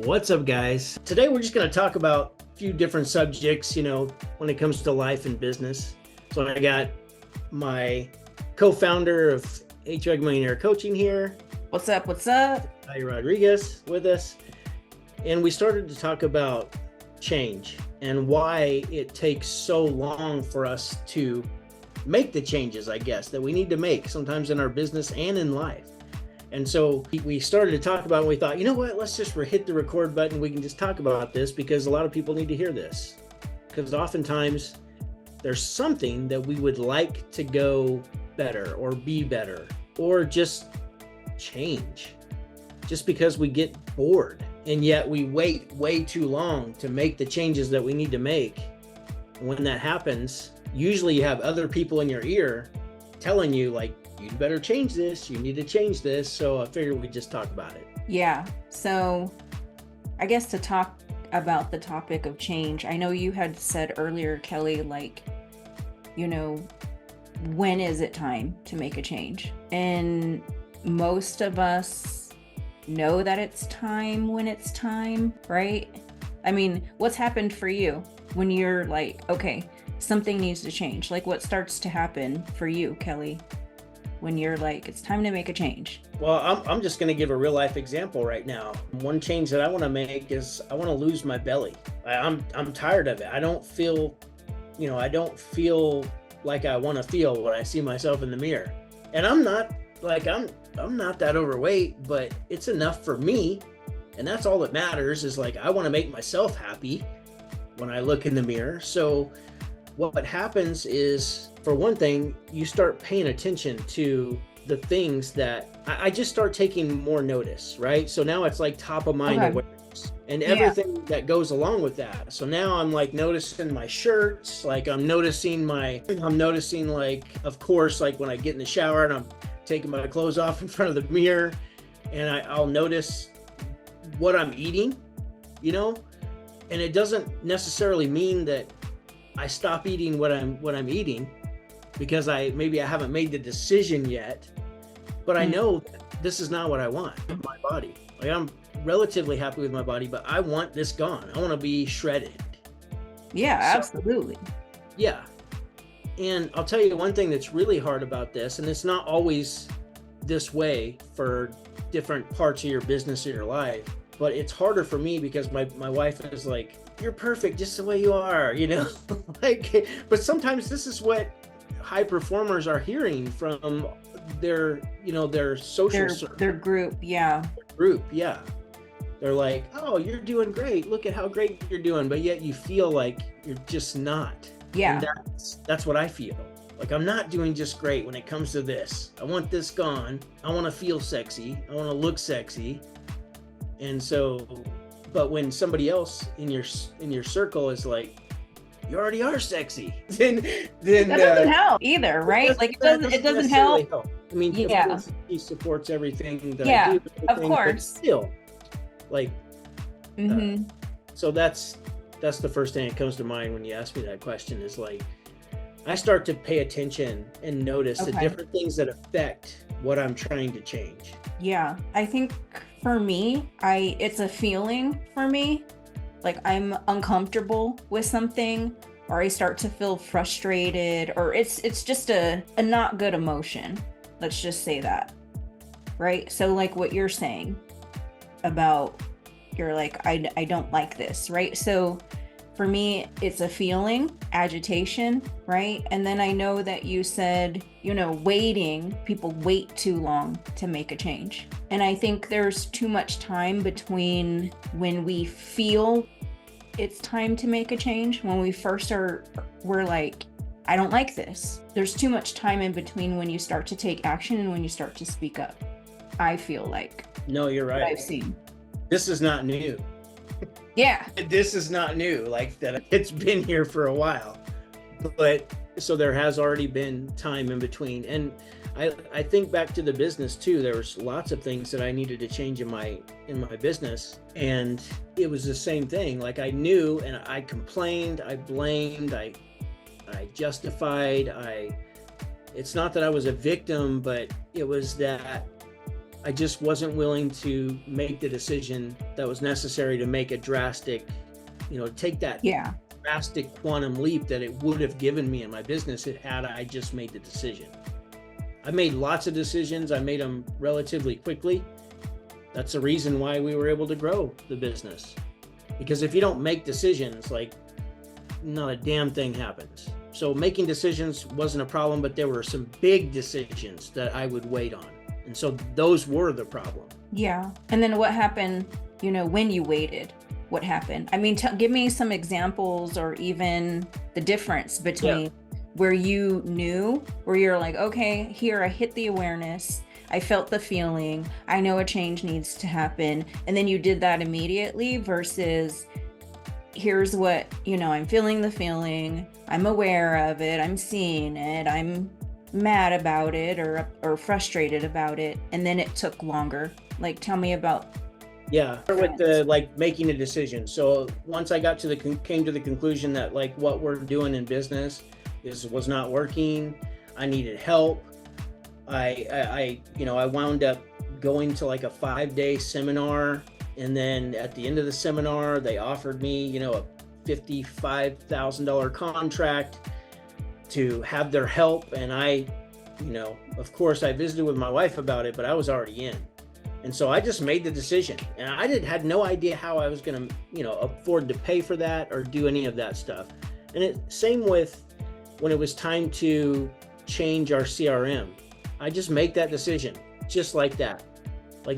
What's up, guys? Today we're just going to talk about a few different subjects, when it comes to life and business. So I got my co-founder of HVAC Millionaire Coaching here, What's up? What's up? Natalia Rodriguez, with us. And we started to talk about change and why it takes so long for us to make the changes, I guess, that we need to make sometimes in our business and in life. And so we started to talk about it, and we thought, you know what, let's just hit the record button. We can just talk about this because a lot of people need to hear this. Because oftentimes there's something that we would like to go better or be better or just change just because we get bored. And yet we wait way too long to make the changes that we need to make. When that happens, usually you have other people in your ear telling you, like, you better change this, you need to change this. So I figured we'd just talk about it. Yeah. So I guess to talk about the topic of change, I know you had said earlier, Kelly, like, when is it time to make a change? And most of us know that it's time when it's time, right? I mean, what's happened for you when you're like, okay, something needs to change? Like, what starts to happen for you, Kelly, when you're like, it's time to make a change? Well, I'm just going to give a real life example right now. One change that I want to make is I want to lose my belly. I'm tired of it. I don't feel like I want to feel when I see myself in the mirror. And I'm not that overweight, but it's enough for me. And that's all that matters, is like, I want to make myself happy when I look in the mirror. So what happens is, for one thing, you start paying attention to the things that I just start taking more notice, right? So now it's like top of mind awareness and everything that goes along with that. So now I'm like noticing my shirts, like I'm noticing like, of course, like when I get in the shower and I'm taking my clothes off in front of the mirror, and I'll notice what I'm eating, and it doesn't necessarily mean that I stop eating what I'm eating, because I haven't made the decision yet, but I know that this is not what I want in my body. Like, I'm relatively happy with my body, but I want this gone. I want to be shredded. Yeah, absolutely. Yeah. And I'll tell you one thing that's really hard about this, and it's not always this way for different parts of your business or your life, but it's harder for me because my wife is like, you're perfect just the way you are, but sometimes this is what high performers are hearing from their social circle, their group. Yeah. They're like, oh, you're doing great. Look at how great you're doing. But yet you feel like you're just not. Yeah. And that's what I feel. Like, I'm not doing just great when it comes to this. I want this gone. I want to feel sexy. I want to look sexy. And so, but when somebody else in your circle is like, you already are sexy, then that doesn't help either, right? Like, it doesn't help. I mean, of course, he supports everything that I do. Of course. But still, like, so that's the first thing that comes to mind when you ask me that question, is like, I start to pay attention and notice the different things that affect what I'm trying to change. Yeah, I think for me, it's a feeling for me. Like, I'm uncomfortable with something, or I start to feel frustrated, or it's just a not good emotion. Let's just say that, right? So like what you're saying about, you're like, I don't like this, right? So for me, it's a feeling, agitation, right? And then I know that you said, people wait too long to make a change. And I think there's too much time between when we feel it's time to make a change. When we first we're like, I don't like this. There's too much time in between when you start to take action and when you start to speak up. I feel like. No, you're right. I've seen. This is not new. Yeah. This is not new, like that. It's been here for a while, but so there has already been time in between. And I think back to the business too. There was lots of things that I needed to change in my business, and it was the same thing. Like, I knew, and I complained, I blamed, I justified. It's not that I was a victim, but it was that I just wasn't willing to make the decision that was necessary to make a drastic, take that Yeah. drastic quantum leap that it would have given me in my business had I just made the decision. I made lots of decisions. I made them relatively quickly. That's the reason why we were able to grow the business. Because if you don't make decisions, like, not a damn thing happens. So making decisions wasn't a problem, but there were some big decisions that I would wait on. And so those were the problem. Yeah. And then what happened, when you waited? What happened? I mean, give me some examples, or even the difference between where you knew, where you're like, okay, here, I hit the awareness, I felt the feeling, I know a change needs to happen, and then you did that immediately, versus here's what, I'm feeling the feeling, I'm aware of it, I'm seeing it, I'm mad about it, or frustrated about it, and then it took longer. Like, tell me about. Yeah, with the making a decision. So once I got came to the conclusion that what we're doing in business was not working, I needed help. I wound up going to a 5-day seminar, and then at the end of the seminar, they offered me, a $55,000 contract to have their help. And I, of course, I visited with my wife about it, but I was already in. And so I just made the decision, and I had no idea how I was going to, afford to pay for that or do any of that stuff. And same with when it was time to change our CRM. I just make that decision just like that.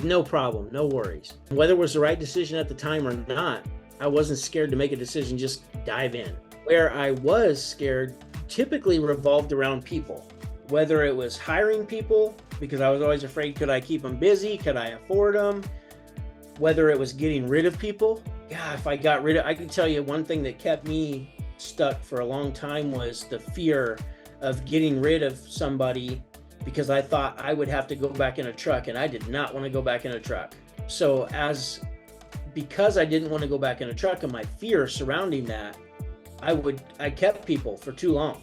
No problem, no worries. Whether it was the right decision at the time or not, I wasn't scared to make a decision, just dive in. Where I was scared typically revolved around people. Whether it was hiring people, because I was always afraid, could I keep them busy? Could I afford them? Whether it was getting rid of people. Yeah, if I got rid of, I can tell you one thing that kept me stuck for a long time was the fear of getting rid of somebody, because I thought I would have to go back in a truck, and I did not want to go back in a truck. So because I didn't want to go back in a truck, and my fear surrounding that, I kept people for too long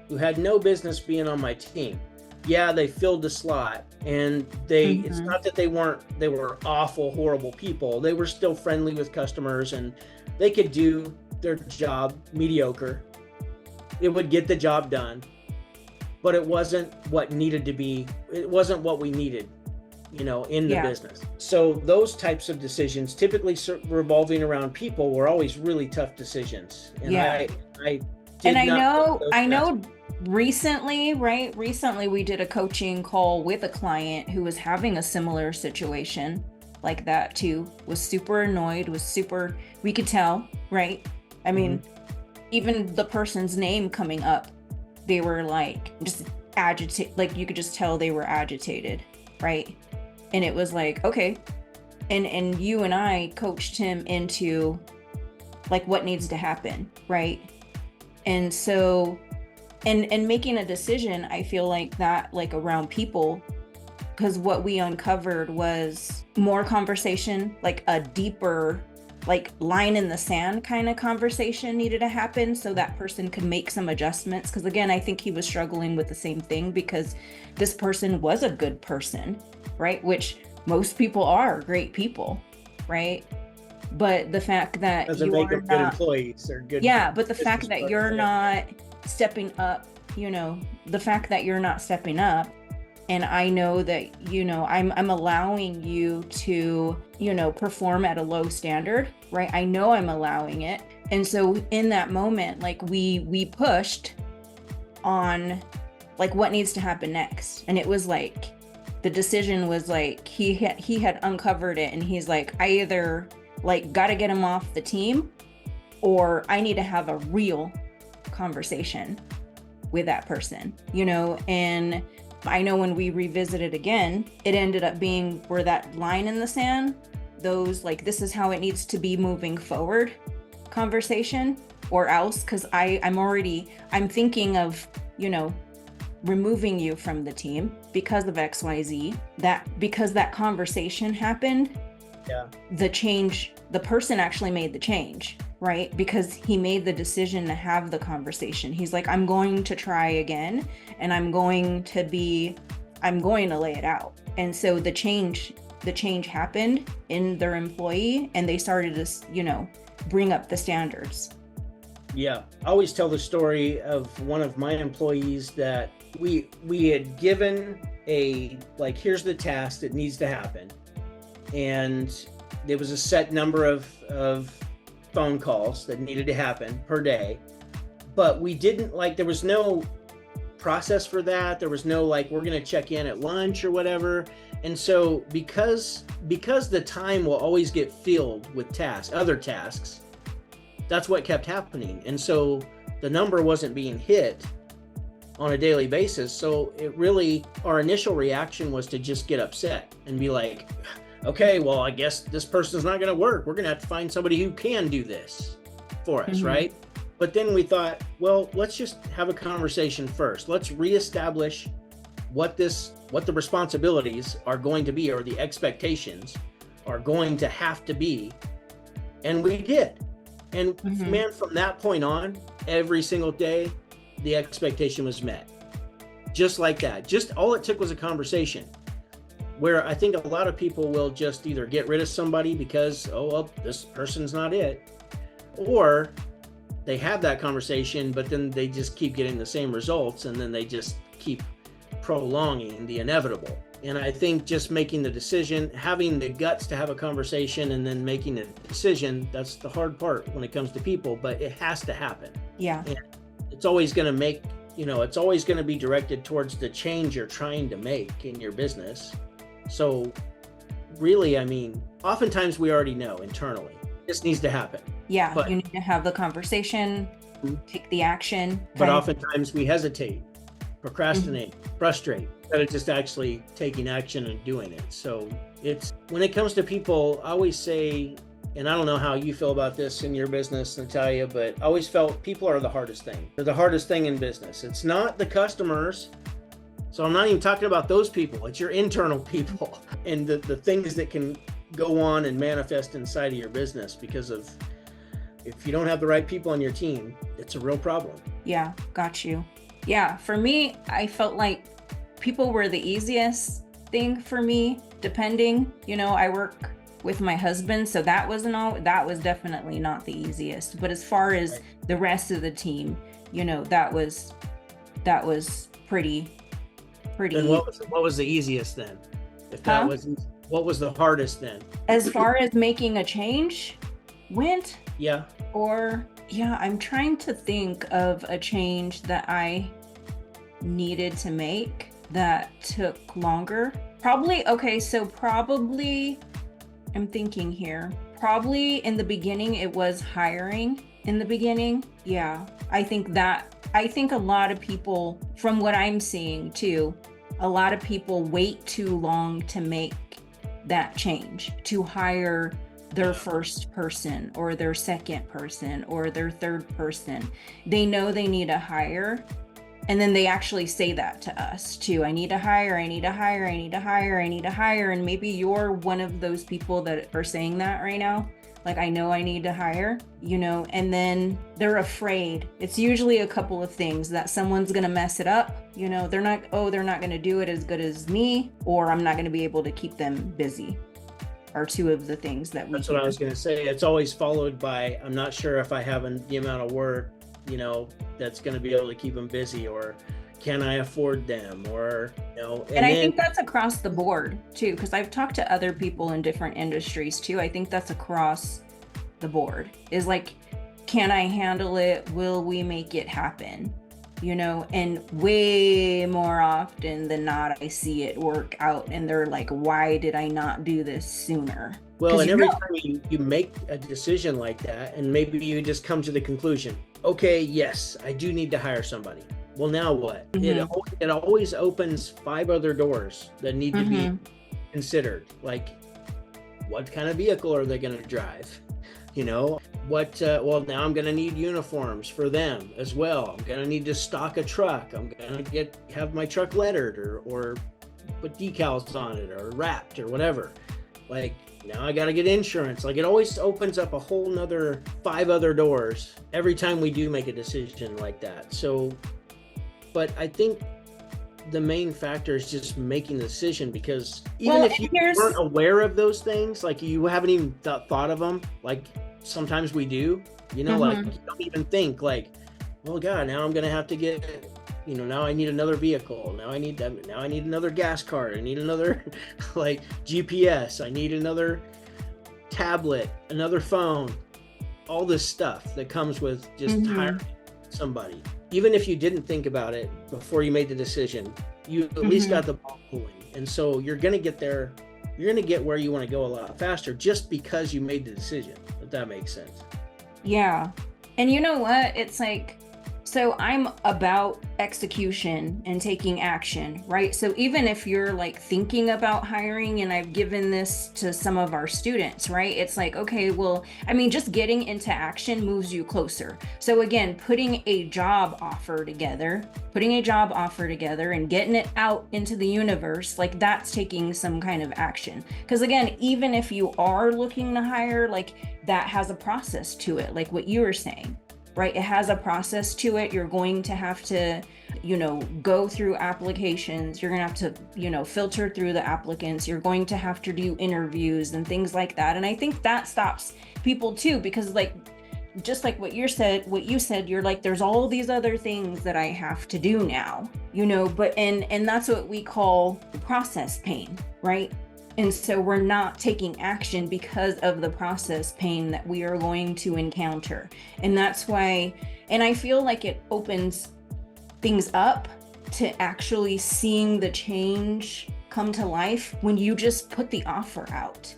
who had no business being on my team. Yeah, they filled the slot, and it's not that they were awful, horrible people. They were still friendly with customers, and they could do their job mediocre. It would get the job done, but it wasn't what needed to be. It wasn't what we needed, in the business. So those types of decisions, typically revolving around people, were always really tough decisions. And I know recently we did a coaching call with a client who was having a similar situation like that too, was super annoyed, we could tell, right? I mean, even the person's name coming up, they were just agitated, you could just tell they were agitated, right? And it was okay. And you and I coached him into what needs to happen, right? And so, and making a decision, I feel that around people, because what we uncovered was more conversation, a deeper, line in the sand kind of conversation needed to happen so that person could make some adjustments. Because again, I think he was struggling with the same thing, because this person was a good person, right? Which most people are great people, right? But the fact that doesn't make them good employees or good. Yeah, but the fact that you're not stepping up, the fact that you're not stepping up, and I know that, I'm allowing you to, perform at a low standard, right? I know I'm allowing it. And so in that moment, we pushed on what needs to happen next. And it was the decision was he had uncovered it, and he's I either got to get him off the team, or I need to have a real conversation with that person, and I know when we revisited again, it ended up being where that line in the sand, those this is how it needs to be moving forward conversation, or else, because I'm thinking of, removing you from the team because of XYZ, because that conversation happened. Yeah. The person actually made the change, right? Because he made the decision to have the conversation. He's I'm going to try again, and I'm going to be I'm going to lay it out. And so the change happened in their employee, and they started to, bring up the standards. Yeah, I always tell the story of one of my employees that we had given here's the task that needs to happen, and there was a set number of phone calls that needed to happen per day, but we didn't there was no process for that. There was no we're going to check in at lunch or whatever. And so because the time will always get filled with other tasks, that's what kept happening. And so the number wasn't being hit on a daily basis. So our initial reaction was to just get upset and be like, okay, well, I guess this person's not going to work. We're going to have to find somebody who can do this for us, right? But then we thought, well, let's just have a conversation first. Let's reestablish what the responsibilities are going to be, or the expectations are going to have to be. And we did. And man, from that point on, every single day, the expectation was met. Just like that. Just all it took was a conversation, where I think a lot of people will just either get rid of somebody because, oh, well, this person's not it, or they have that conversation, but then they just keep getting the same results, and then they just keep prolonging the inevitable. And I think just making the decision, having the guts to have a conversation and then making a decision, that's the hard part when it comes to people, but it has to happen. Yeah. And it's always going to it's always going to be directed towards the change you're trying to make in your business. So really, oftentimes we already know internally, this needs to happen. Yeah, but you need to have the conversation, take the action. But oftentimes we hesitate, procrastinate, frustrate, instead of just actually taking action and doing it. So when it comes to people, I always say, and I don't know how you feel about this in your business, Natalia, but I always felt people are the hardest thing. They're the hardest thing in business. It's not the customers. So I'm not even talking about those people. It's your internal people and the things that can go on and manifest inside of your business, because of if you don't have the right people on your team, it's a real problem. Yeah, got you. Yeah, for me, I felt like people were the easiest thing for me, depending, I work with my husband, so that was definitely not the easiest. But as far as the rest of the team, that was pretty. And what was the easiest then? If that was, what was the hardest then? As far as making a change went? Yeah. I'm trying to think of a change that I needed to make that took longer. Probably, I'm thinking here. Probably in the beginning, it was hiring in the beginning. Yeah, I think a lot of people, from what I'm seeing too, a lot of people wait too long to make that change, to hire their first person or their second person or their third person. They know they need to hire, and then they actually say that to us too. I need to hire, I need to hire, I need to hire, I need to hire. And maybe you're one of those people that are saying that right now. Like, I know I need to hire, and then they're afraid. It's usually a couple of things, that someone's going to mess it up. They're not going to do it as good as me, or I'm not going to be able to keep them busy, are two of the things that That's what I was going to say. It's always followed by, I'm not sure if I have the amount of work, that's going to be able to keep them busy, or can I afford them, or, And I think that's across the board too, because I've talked to other people in different industries too. I think that's across the board, is like, can I handle it? Will we make it happen? And way more often than not, I see it work out, and they're like, why did I not do this sooner? Well, and every time you make a decision like that, and maybe you just come to the conclusion, okay, yes, I do need to hire somebody. Well, now what? It always opens 5 other doors that need to be considered. Like, what kind of vehicle are they going to drive? Well, now I'm going to need uniforms for them as well. I'm going to need to stock a truck. I'm going to have my truck lettered or put decals on it or wrapped or whatever. Like, now I got to get insurance. Like, it always opens up a whole nother 5 other doors every time we do make a decision like that. So, but I think the main factor is just making the decision, because even Well, if and you here's weren't aware of those things, like you haven't even thought of them, like sometimes we do, like Mhm. you don't even think like, oh God, now I'm gonna have to get, now I need another vehicle. Now I need that. Now I need another gas card. I need another like GPS. I need another tablet, another phone, all this stuff that comes with just hiring Mhm. somebody. Even if you didn't think about it before you made the decision, you at least Mhm. got the ball rolling. And so you're going to get there. You're going to get where you want to go a lot faster just because you made the decision, if that makes sense. Yeah. And you know what? It's like, so I'm about execution and taking action, right? So even if you're like thinking about hiring, and I've given this to some of our students, right? It's like, okay, well, I mean, just getting into action moves you closer. So again, putting a job offer together, and getting it out into the universe, like that's taking some kind of action. Because again, even if you are looking to hire, like that has a process to it, like what you were saying, right? It has a process to it. You're going to have to, go through applications. You're going to have to, filter through the applicants. You're going to have to do interviews and things like that. And I think that stops people too, because like, just like what you said, you're like, there's all these other things that I have to do now, but and that's what we call process pain, right? And so we're not taking action because of the process pain that we are going to encounter. And that's why, and I feel like it opens things up to actually seeing the change come to life when you just put the offer out.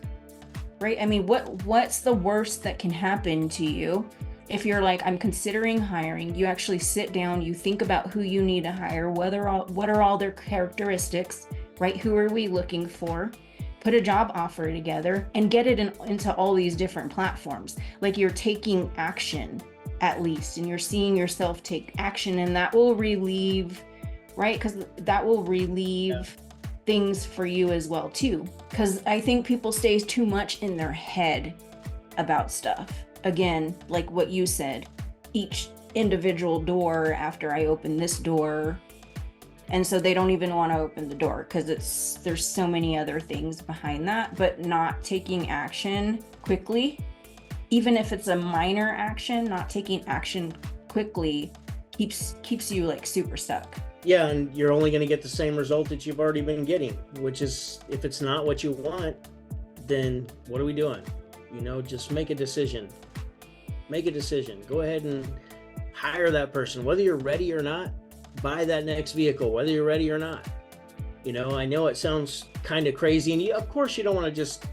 Right? I mean, what's the worst that can happen to you if you're like, I'm considering hiring? You actually sit down, you think about who you need to hire, what are all their characteristics, right? Who are we looking for? Put a job offer together and get it into all these different platforms. Like you're taking action at least, and you're seeing yourself take action, and that will relieve, right? Because that will relieve things for you as well too, because I think people stay too much in their head about stuff. Again, like what you said, each individual door, after I open this door, and so they don't even want to open the door because there's so many other things behind that. But not taking action quickly, even if it's a minor action, not taking action quickly keeps you like super stuck. Yeah, and you're only going to get the same result that you've already been getting, which is, if it's not what you want, then what are we doing? Just make a decision. Make a decision. Go ahead and hire that person, whether you're ready or not. Buy that next vehicle, whether you're ready or not. I know it sounds kind of crazy, and of course you don't want to just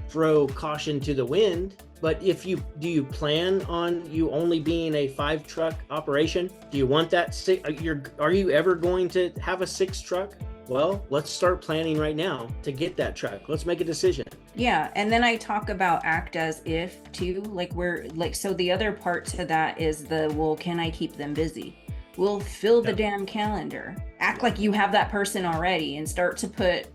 throw caution to the wind. But do you plan on you only being a 5-truck operation? Do you want that are you ever going to have a 6-truck? Well, let's start planning right now to get that truck. Let's make a decision. Yeah, and then I talk about act as if too, like so the other part to that is well, can I keep them busy? We'll fill the damn calendar. Act like you have that person already, and start to put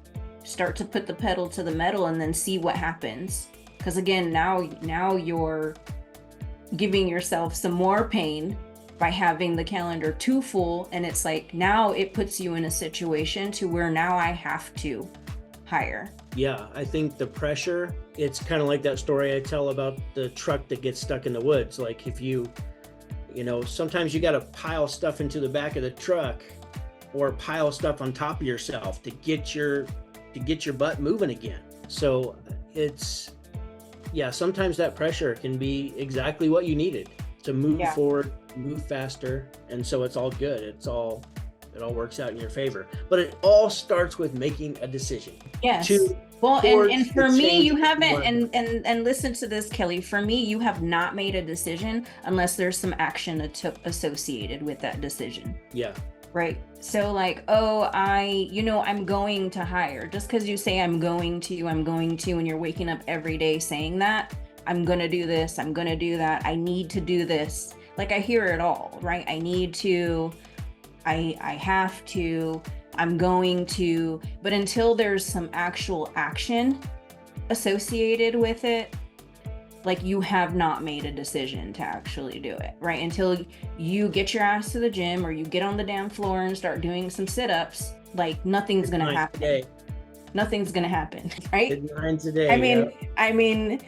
the pedal to the metal, and then see what happens. Because again, now you're giving yourself some more pain by having the calendar too full, and it's like now it puts you in a situation to where now I have to hire. Yeah, I think the pressure, it's kind of like that story I tell about the truck that gets stuck in the woods. Like if sometimes you got to pile stuff into the back of the truck, or pile stuff on top of yourself to get your butt moving again. So sometimes that pressure can be exactly what you needed to move forward, move faster. And so it's all good. It all works out in your favor. But it all starts with making a decision. Yes. Well, and for me, you haven't, and listen to this, Kelly, for me, you have not made a decision unless there's some action associated with that decision. Yeah. Right. So like, oh, I'm going to hire. Just because you say I'm going to, and you're waking up every day saying that, I'm going to do this, I'm going to do that, I need to do this. Like I hear it all, right? I need to, I have to, I'm going to, but until there's some actual action associated with it, like you have not made a decision to actually do it, right? Until you get your ass to the gym, or you get on the damn floor and start doing some sit-ups, Like nothing's gonna happen. Today. Nothing's gonna happen, right? Today. I mean,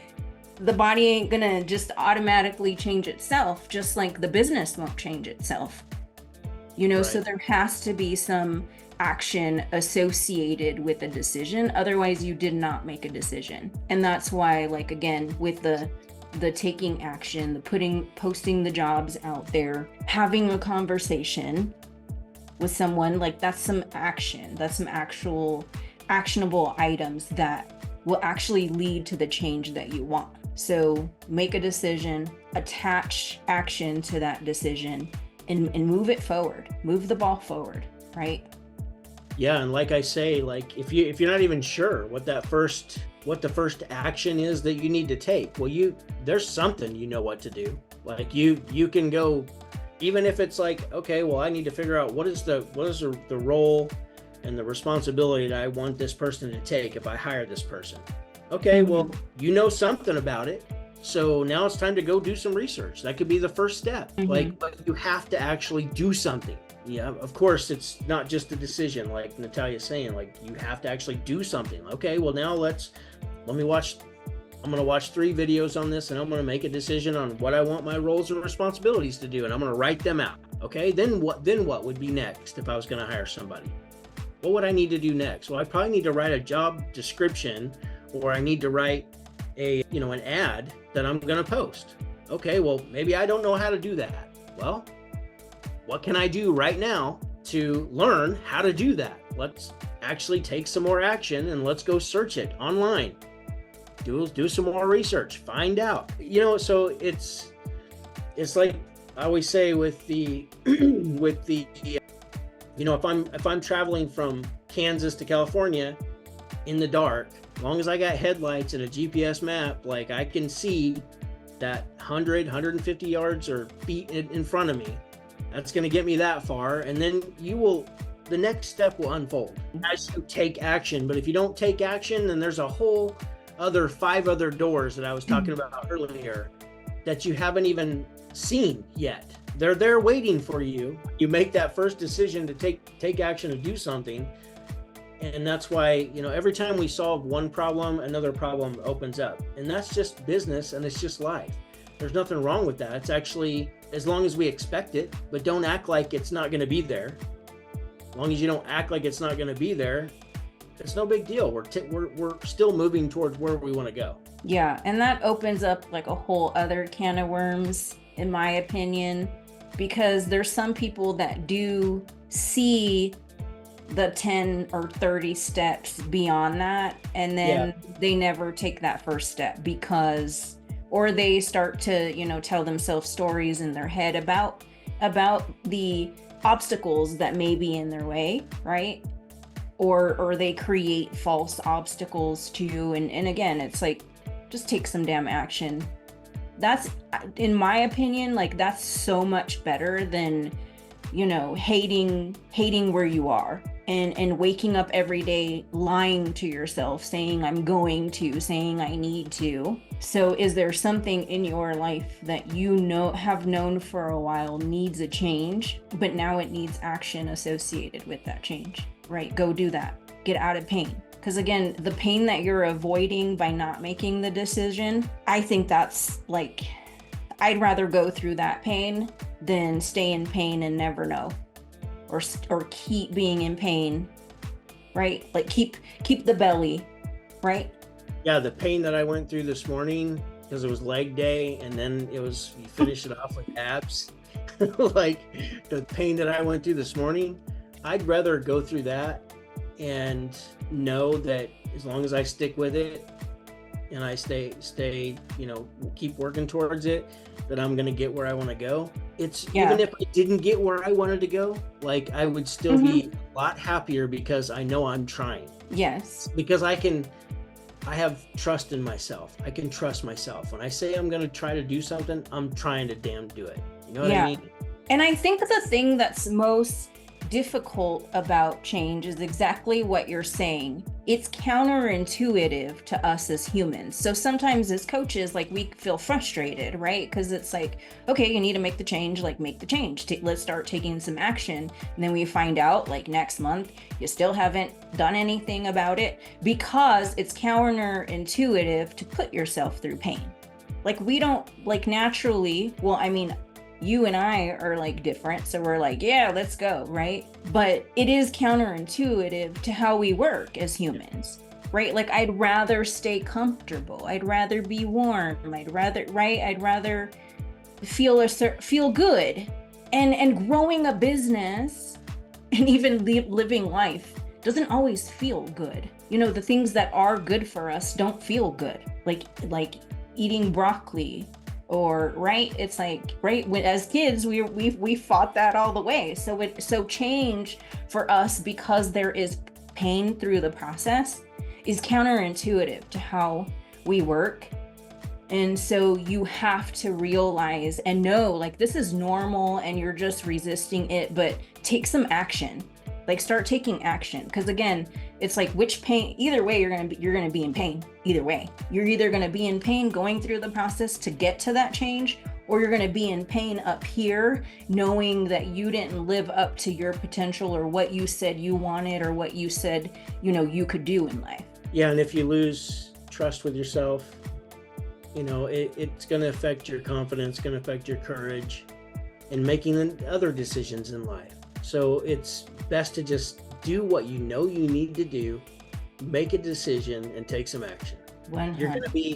the body ain't gonna just automatically change itself, just like the business won't change itself. You know, so there has to be some action associated with a decision. Otherwise, you did not make a decision. And that's why, like, again, with the taking action, the posting the jobs out there, having a conversation with someone, like that's some action. That's some actual actionable items that will actually lead to the change that you want. So make a decision, attach action to that decision, and move it forward, move the ball forward, right? Yeah, and like I say, like if you're not even sure what the first action is that you need to take, well, there's something you know what to do. Like you can go, even if it's like, okay, well, I need to figure out what is the role and the responsibility that I want this person to take if I hire this person. Okay, well, you know something about it. So now it's time to go do some research. That could be the first step. But you have to actually do something. Yeah, of course, it's not just a decision, like Natalia's saying, like you have to actually do something. Okay, well, now I'm going to watch 3 videos on this, and I'm going to make a decision on what I want my roles and responsibilities to do, and I'm going to write them out. Okay, then what would be next if I was going to hire somebody? What would I need to do next? Well, I probably need to write a job description, or I need to write an ad that I'm going to post. Okay, well, maybe I don't know how to do that. Well, what can I do right now to learn how to do that? Let's actually take some more action, and let's go search it online. Do some more research, find out. So it's like I always say with the if I'm traveling from Kansas to California in the dark, as long as I got headlights and a GPS map, like I can see that 150 yards or feet in front of me. That's going to get me that far. And then the next step will unfold as you take action. But if you don't take action, then there's a whole other 5 other doors that I was talking about earlier that you haven't even seen yet. They're there waiting for you. You make that first decision to take action to do something. And that's why, every time we solve one problem, another problem opens up. And that's just business, and it's just life. There's nothing wrong with that. It's actually, as long as we expect it, but don't act like it's not going to be there. As long as you don't act like it's not going to be there, it's no big deal. We're still moving towards where we want to go. Yeah, and that opens up like a whole other can of worms, in my opinion, because there's some people that do see the 10 or 30 steps beyond that, and then they never take that first step or they start to, tell themselves stories in their head about the obstacles that may be in their way, right? Or they create false obstacles to you. And again, it's like, just take some damn action. That's, in my opinion, like that's so much better than, hating where you are and waking up every day lying to yourself, saying I'm going to, saying I need to. So is there something in your life that have known for a while needs a change, but now it needs action associated with that change, right? Go do that. Get out of pain. Because again, the pain that you're avoiding by not making the decision, I think that's like, I'd rather go through that pain than stay in pain and never know, or keep being in pain, right? Like keep the belly, right? Yeah, the pain that I went through this morning, because it was leg day, and then you finish it off with abs. Like the pain that I went through this morning, I'd rather go through that and know that as long as I stick with it and I stay, keep working towards it, that I'm going to get where I want to go. Even if I didn't get where I wanted to go, like I would still be a lot happier because I know I'm trying. Yes. Because I have trust in myself. I can trust myself. When I say I'm going to try to do something, I'm trying to damn do it. You know what I mean? And I think the thing that's most difficult about change is exactly what you're saying. It's counterintuitive to us as humans. So sometimes as coaches, like we feel frustrated, right? Because it's like, okay, you need to make the change, like make the change. Let's start taking some action. And then we find out like next month, you still haven't done anything about it because it's counterintuitive to put yourself through pain. Like we don't like naturally, well, I mean, you and I are like different. So we're like, yeah, let's go, right? But it is counterintuitive to how we work as humans, right? Like I'd rather stay comfortable. I'd rather be warm. I'd rather feel good. And growing a business and even living life doesn't always feel good. You know, the things that are good for us don't feel good. Like eating broccoli. Or right, it's like right when as kids we fought that all the way. So change for us, because there is pain through the process, is counterintuitive to how we work. And so you have to realize and know like this is normal and you're just resisting it, but take some action. Like start taking action, because again, it's like which pain, either way you're going to be in pain. Either way, you're either going to be in pain going through the process to get to that change, or you're going to be in pain up here knowing that you didn't live up to your potential or what you said you wanted or what you said, you know, you could do in life. Yeah, and if you lose trust with yourself, you know, it's going to affect your confidence, going to affect your courage in making other decisions in life. So it's best to just do what you know you need to do, make a decision, and take some action. 100.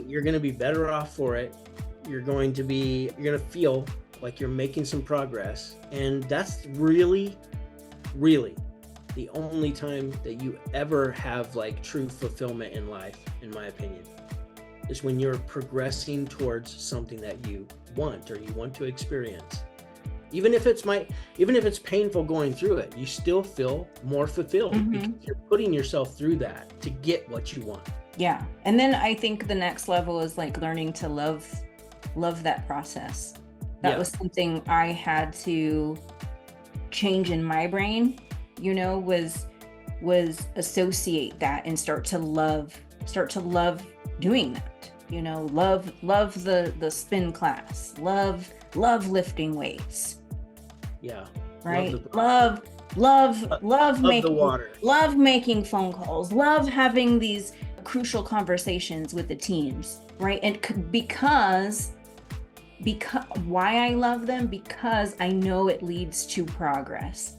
You're gonna be better off for it. You're gonna feel like you're making some progress, and that's really, really the only time that you ever have like true fulfillment in life, in my opinion, is when you're progressing towards something that you want or you want to experience. Even if it's painful going through it, you still feel more fulfilled because you're putting yourself through that to get what you want. Yeah. And then I think the next level is like learning to love that process. That was something I had to change in my brain, you know, was associate that and start to love doing that. You know, love the spin class, love lifting weights. Yeah. Right. Love making the water. Love making phone calls. Love having these crucial conversations with the teams. Right. And because why I love them, because I know it leads to progress.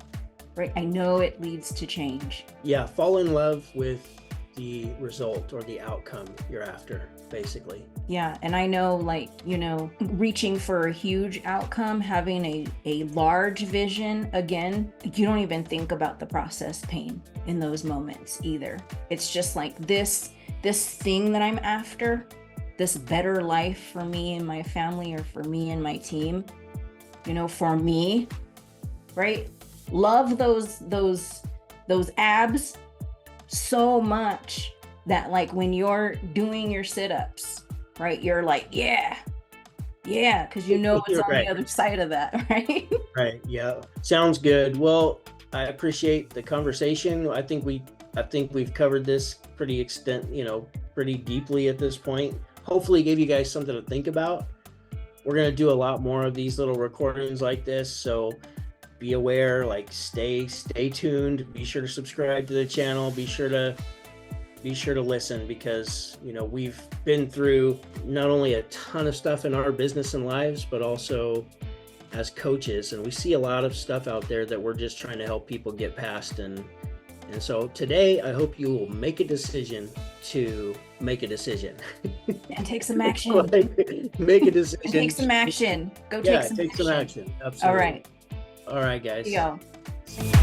Right. I know it leads to change. Yeah. Fall in love with the result or the outcome you're after, basically. Yeah. And I know, like, you know, reaching for a huge outcome, having a large vision, again, you don't even think about the process pain in those moments either. It's just like this thing that I'm after, this better life for me and my family, or for me and my team, you know, for me, right? Love those abs so much that like when you're doing your sit-ups, right, you're like, yeah, because you know what's on the other side of that, right? Right. Yeah. Sounds good. Well, I appreciate the conversation. I think we've covered this pretty deeply at this point. Hopefully gave you guys something to think about. We're going to do a lot more of these little recordings like this, so be aware, like stay tuned, be sure to subscribe to the channel, be sure to listen, because, you know, we've been through not only a ton of stuff in our business and lives, but also as coaches, and we see a lot of stuff out there that we're just trying to help people get past. And so today, I hope you will make a decision to make a decision. And take some action. Make a decision. And take some action. Take some action. Absolutely. All right, guys. Here you go.